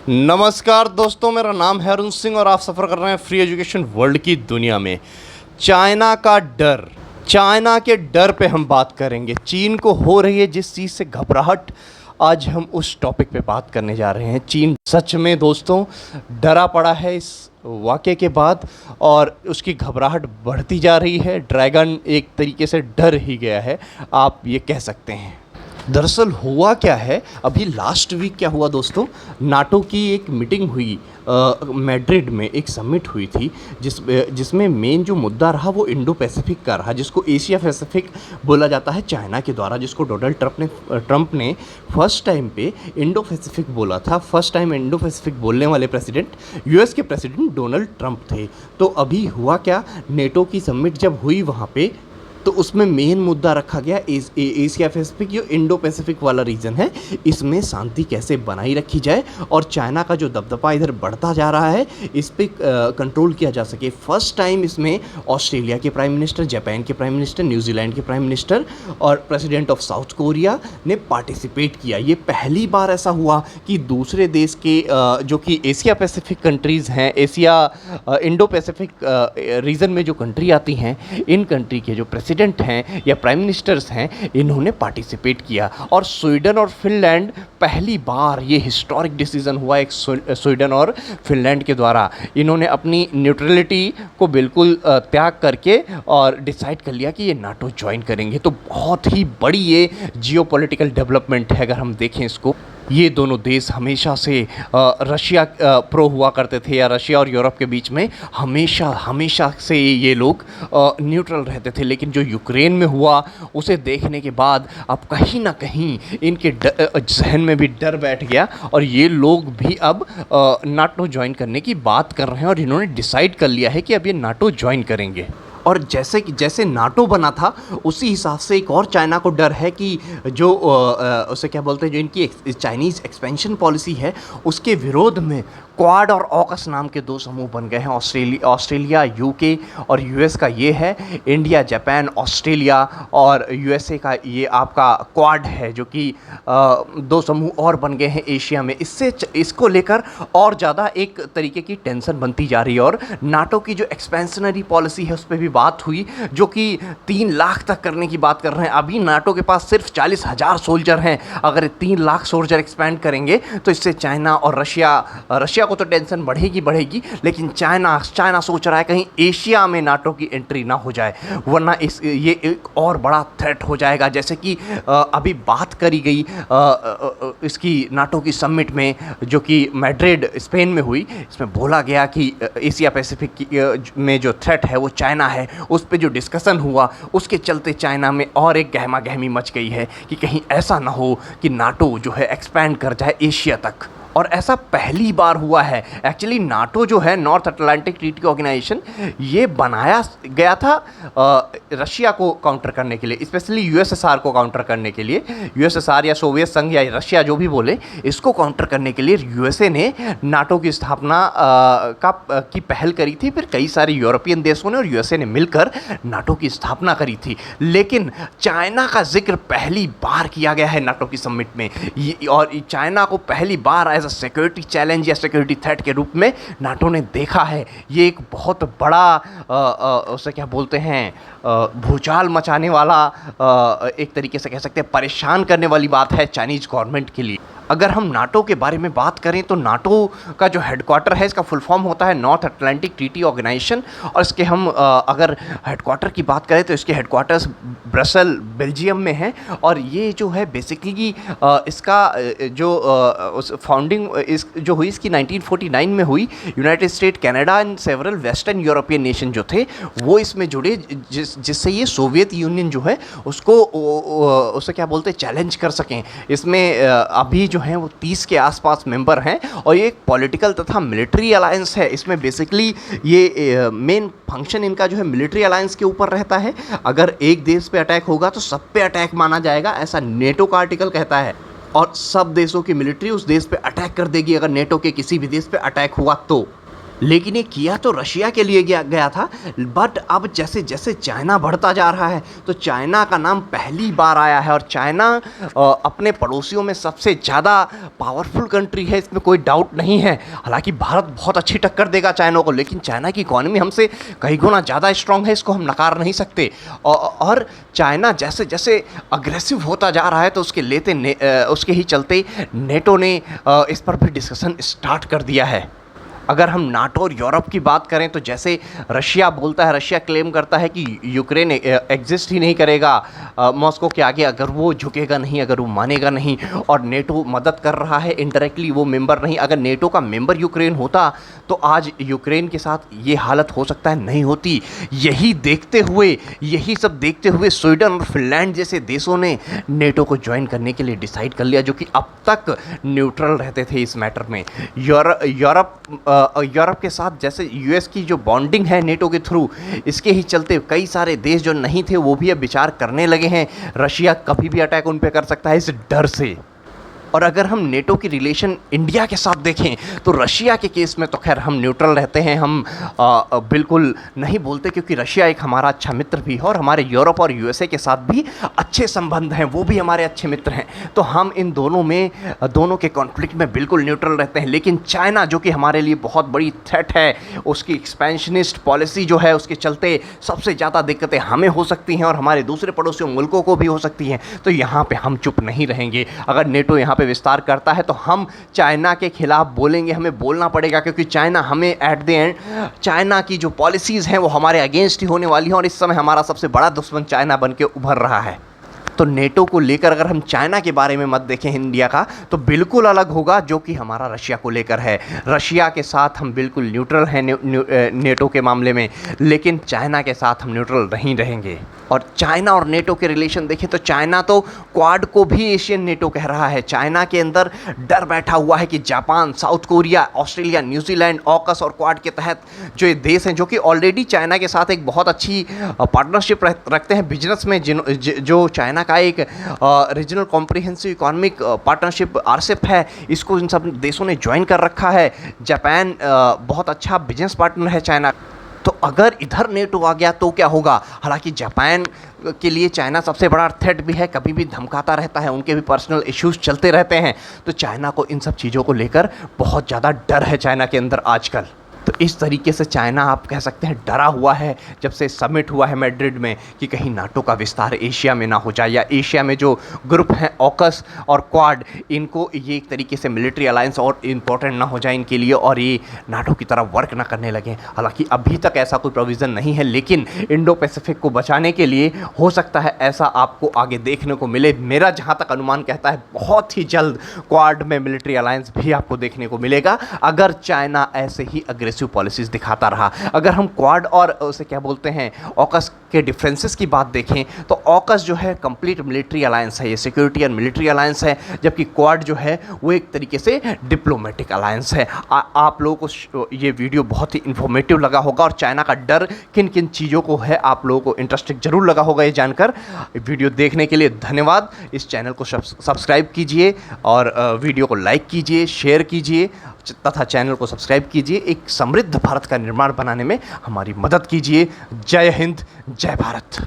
नमस्कार दोस्तों, मेरा नाम है अरुण सिंह और आप सफ़र कर रहे हैं फ्री एजुकेशन वर्ल्ड की दुनिया में। चाइना का डर, चाइना के डर पे हम बात करेंगे। चीन को हो रही है जिस चीज़ से घबराहट, आज हम उस टॉपिक पे बात करने जा रहे हैं। चीन सच में दोस्तों डरा पड़ा है इस वाक़े के बाद और उसकी घबराहट बढ़ती जा रही है। ड्रैगन एक तरीके से डर ही गया है, आप ये कह सकते हैं। दरअसल हुआ क्या है, अभी लास्ट वीक क्या हुआ दोस्तों, नाटो की एक मीटिंग हुई मैड्रिड में, एक समिट हुई थी जिसमें मेन जो मुद्दा रहा वो इंडो पैसिफिक का रहा, जिसको एशिया पैसिफिक बोला जाता है चाइना के द्वारा, जिसको डोनाल्ड ट्रंप ने फर्स्ट टाइम पे इंडो पैसिफिक बोला था। फर्स्ट टाइम इंडो पैसिफिक बोलने वाले प्रेसिडेंट यूएस के प्रेसिडेंट डोनाल्ड ट्रंप थे। तो अभी हुआ क्या, नेटो की समिट जब हुई वहाँ पे, तो उसमें मेन मुद्दा रखा गया एशिया पैसिफिक, जो इंडो पैसिफिक वाला रीजन है, इसमें शांति कैसे बनाई रखी जाए और चाइना का जो दबदबा इधर बढ़ता जा रहा है इस पे कंट्रोल किया जा सके। फर्स्ट टाइम इसमें ऑस्ट्रेलिया के प्राइम मिनिस्टर, जापान के प्राइम मिनिस्टर, न्यूजीलैंड के प्राइम मिनिस्टर और प्रेसिडेंट ऑफ साउथ कोरिया ने पार्टिसिपेट किया। ये पहली बार ऐसा हुआ कि दूसरे देश के जो कि एशिया पैसिफिक कंट्रीज़ हैं, इंडो पैसिफिक रीजन में जो कंट्री आती हैं, इन कंट्री के जो प्रेसिडेंट हैं या प्राइम मिनिस्टर्स हैं, इन्होंने पार्टिसिपेट किया। और स्वीडन और फिनलैंड, पहली बार ये हिस्टोरिक डिसीजन हुआ एक स्वीडन और फिनलैंड के द्वारा, इन्होंने अपनी न्यूट्रलिटी को बिल्कुल त्याग करके और डिसाइड कर लिया कि ये नाटो ज्वाइन करेंगे। तो बहुत ही बड़ी ये जियोपॉलिटिकल डेवलपमेंट है अगर हम देखें इसको। ये दोनों देश हमेशा से रशिया प्रो हुआ करते थे, या रशिया और यूरोप के बीच में हमेशा से ये लोग न्यूट्रल रहते थे। लेकिन जो यूक्रेन में हुआ उसे देखने के बाद अब कहीं ना कहीं इनके जहन में भी डर बैठ गया और ये लोग भी अब नाटो ज्वाइन करने की बात कर रहे हैं और इन्होंने डिसाइड कर लिया है कि अब ये नाटो ज्वाइन करेंगे। और जैसे नाटो बना था उसी हिसाब से एक और चाइना को डर है कि जो उसे क्या बोलते हैं, जो इनकी चाइनीज़ एक्सपेंशन पॉलिसी है उसके विरोध में क्वाड और ऑकस नाम के दो समूह बन गए हैं। ऑस्ट्रेलिया, यूके और यूएस का ये है, इंडिया, जापान, ऑस्ट्रेलिया और यूएसए का ये आपका क्वाड है, जो कि दो समूह और बन गए हैं एशिया में। इसको लेकर और ज़्यादा एक तरीके की टेंशन बनती जा रही है। और नाटो की जो एक्सपेंशनरी पॉलिसी है उस पर भी बात हुई, जो कि 3 लाख तक करने की बात कर रहे हैं। अभी नाटो के पास सिर्फ 40,000 सोल्जर हैं। अगर 3 लाख सोल्जर एक्सपैंड करेंगे तो इससे चाइना और रशिया को तो टेंशन बढ़ेगी, लेकिन चाइना सोच रहा है कहीं एशिया में नाटो की एंट्री ना हो जाए, वरना ये एक और बड़ा थ्रेट हो जाएगा। जैसे कि अभी बात करी गई इसकी नाटो की समिट में, जो कि मैड्रिड स्पेन में हुई, इसमें बोला गया कि एशिया पैसिफिक में जो थ्रेट है वो चाइना है। उस पर जो डिस्कशन हुआ उसके चलते चाइना में और एक गहमा गहमी मच गई है कि कहीं ऐसा ना हो कि नाटो जो है एक्सपैंड कर जाए एशिया तक। और ऐसा पहली बार हुआ है। एक्चुअली नाटो जो है, नॉर्थ अटलांटिक ट्रीटी ऑर्गेनाइजेशन, ये बनाया गया था रशिया को काउंटर करने के लिए, स्पेशली यूएसएसआर को काउंटर करने के लिए। यूएसएसआर या सोवियत संघ या रशिया जो भी बोले, इसको काउंटर करने के लिए यूएसए ने नाटो की स्थापना की पहल करी थी। फिर कई सारे यूरोपियन देशों ने और यूएसए ने मिलकर नाटो की स्थापना करी थी। लेकिन चाइना का जिक्र पहली बार किया गया है नाटो की समिट में, और चाइना को पहली बार एज सिक्योरिटी चैलेंज या सिक्योरिटी थ्रेट के रूप में नाटो ने देखा है। ये एक बहुत बड़ा उसे क्या बोलते हैं, भूचाल मचाने वाला, एक तरीके से कह सकते हैं परेशान करने वाली बात है चाइनीज़ गवर्नमेंट के लिए। अगर हम नाटो के बारे में बात करें तो नाटो का जो हेडक्वार्टर है, इसका फुल फॉर्म होता है नॉर्थ अटलांटिक ट्रीटी ऑर्गेनाइजेशन। और इसके हम अगर हेडक्वार्टर की बात करें तो इसके हेडक्वार्टर्स ब्रसेल, बेल्जियम में है। और ये जो है बेसिकली इसका जो फाउंडिंग जो हुई इसकी 1949 में हुई। United state, Canada and several western European nation जो थे वो इसमें जुड़े, जिससे ये सोवियत यूनियन जो है उसको उसे क्या बोलते हैं, चैलेंज कर सकें। इसमें अभी जो हैं वो 30 के आसपास मेंबर हैं और ये एक पॉलिटिकल तथा मिलिट्री अलायंस है। इसमें बेसिकली ये मेन फंक्शन इनका जो है मिलिट्री अलायंस के ऊपर रहता है। अगर एक देश पे अटैक होगा तो सब पे अटैक माना जाएगा, ऐसा नेटो का आर्टिकल कहता है। और सब देशों की मिलिट्री उस देश पे अटैक कर देगी अगर नेटो के किसी भी देश पे अटैक हुआ तो। लेकिन ये किया तो रशिया के लिए गया था, बट अब जैसे जैसे चाइना बढ़ता जा रहा है तो चाइना का नाम पहली बार आया है। और चाइना अपने पड़ोसियों में सबसे ज़्यादा पावरफुल कंट्री है, इसमें कोई डाउट नहीं है। हालांकि भारत बहुत अच्छी टक्कर देगा चाइना को, लेकिन चाइना की इकॉनमी हमसे कई गुना ज़्यादा स्ट्रांग है, इसको हम नकार नहीं सकते। और चाइना जैसे जैसे अग्रेसिव होता जा रहा है तो उसके ही चलते नेटो ने इस पर भी डिस्कशन स्टार्ट कर दिया है। अगर हम नाटो और यूरोप की बात करें तो जैसे रशिया बोलता है, रशिया क्लेम करता है कि यूक्रेन एग्जिस्ट ही नहीं करेगा मॉस्को के आगे, अगर वो झुकेगा नहीं, अगर वो मानेगा नहीं। और नेटो मदद कर रहा है इनडायरेक्टली, वो मेंबर नहीं। अगर नेटो का मेंबर यूक्रेन होता तो आज यूक्रेन के साथ ये हालत हो सकता है नहीं होती। यही सब देखते हुए स्वीडन और फिनलैंड जैसे देशों ने नेटो को ज्वाइन करने के लिए डिसाइड कर लिया, जो कि अब तक न्यूट्रल रहते थे इस मैटर में। यूरोप के साथ जैसे यूएस की जो बॉन्डिंग है नेटो के थ्रू, इसके ही चलते कई सारे देश जो नहीं थे वो भी अब विचार करने लगे हैं। रशिया कभी भी अटैक उन पे कर सकता है इस डर से। और अगर हम नेटो की रिलेशन इंडिया के साथ देखें तो रशिया के केस में तो खैर हम न्यूट्रल रहते हैं, हम बिल्कुल नहीं बोलते, क्योंकि रशिया एक हमारा अच्छा मित्र भी है और हमारे यूरोप और यूएसए के साथ भी अच्छे संबंध हैं, वो भी हमारे अच्छे मित्र हैं। तो हम इन दोनों के कॉन्फ्लिक्ट में बिल्कुल न्यूट्रल रहते हैं। लेकिन चाइना जो कि हमारे लिए बहुत बड़ी थ्रेट है, उसकी एक्सपेंशनिस्ट पॉलिसी जो है उसके चलते सबसे ज़्यादा दिक्कतें हमें हो सकती हैं और हमारे दूसरे पड़ोसी मुल्कों को भी हो सकती हैं। तो यहाँ पर हम चुप नहीं रहेंगे। अगर नेटो यहाँ पे विस्तार करता है तो हम चाइना के खिलाफ बोलेंगे, हमें बोलना पड़ेगा, क्योंकि चाइना हमें एट द एंड, चाइना की जो पॉलिसीज़ हैं वो हमारे अगेंस्ट ही होने वाली हैं। और इस समय हमारा सबसे बड़ा दुश्मन चाइना बन के उभर रहा है। तो नेटो को लेकर अगर हम चाइना के बारे में मत देखें इंडिया का, तो बिल्कुल अलग होगा जो कि हमारा रशिया को लेकर है। रशिया के साथ हम बिल्कुल न्यूट्रल हैं नेटो के मामले में, लेकिन चाइना के साथ हम न्यूट्रल नहीं रहेंगे। और चाइना और नेटो के रिलेशन देखें तो चाइना तो क्वाड को भी एशियन नेटो कह रहा है। चाइना के अंदर डर बैठा हुआ है कि Japan, south Korea, Australia, New Zealand, AUKUS और क्वाड के तहत जो ये देश हैं, जो कि ऑलरेडी चाइना के साथ एक बहुत अच्छी पार्टनरशिप रखते हैं बिजनेस में, जो चाइना का एक regional comprehensive economic partnership RCEP है, इसको इन सब देशों ने ज्वाइन कर रखा है। जापान बहुत अच्छा बिजनेस पार्टनर है चाइना। तो अगर इधर नेटो आ गया तो क्या होगा? हालांकि जापान के लिए चाइना सबसे बड़ा थ्रेट भी है, कभी भी धमकाता रहता है, उनके भी पर्सनल इश्यूज चलते रहते हैं। तो चाइना को इन सब चीज़ों को लेकर बहुत ज़्यादा डर है चाइना के अंदर आजकल। तो इस तरीके से चाइना आप कह सकते हैं डरा हुआ है जब से समिट हुआ है मैड्रिड में, कि कहीं नाटो का विस्तार एशिया में ना हो जाए, या एशिया में जो ग्रुप हैं ऑकस और क्वाड, इनको ये एक तरीके से मिलिट्री अलायंस और इम्पोर्टेंट ना हो जाए इनके लिए, और ये नाटो की तरह वर्क ना करने लगे। हालांकि अभी तक ऐसा कोई प्रोविज़न नहीं है, लेकिन इंडो पैसिफिक को बचाने के लिए हो सकता है ऐसा आपको आगे देखने को मिले। मेरा जहाँ तक अनुमान कहता है बहुत ही जल्द क्वाड में मिलिट्री अलायंस भी आपको देखने को मिलेगा, अगर चाइना ऐसे ही अग्रेसिव पॉलिसीज दिखाता रहा। अगर हम क्वाड और उसे क्या बोलते हैं ऑकस के डिफरेंसेस की बात देखें तो ऑकस जो है कंप्लीट मिलिट्री अलायंस है, ये सिक्योरिटी एंड मिलिट्री अलायंस है, जबकि क्वाड जो है वो एक तरीके से डिप्लोमेटिक अलायंस है। आप लोगों को ये वीडियो बहुत ही इंफॉर्मेटिव लगा होगा, और चाइना का डर किन किन चीज़ों को है आप लोगों को इंटरेस्टिंग जरूर लगा होगा ये जानकर। वीडियो देखने के लिए धन्यवाद। इस चैनल को सब्सक्राइब कीजिए और वीडियो को लाइक कीजिए, शेयर कीजिए तथा चैनल को सब्सक्राइब कीजिए। एक समृद्ध भारत का निर्माण बनाने में हमारी मदद कीजिए। जय हिंद, जय भारत।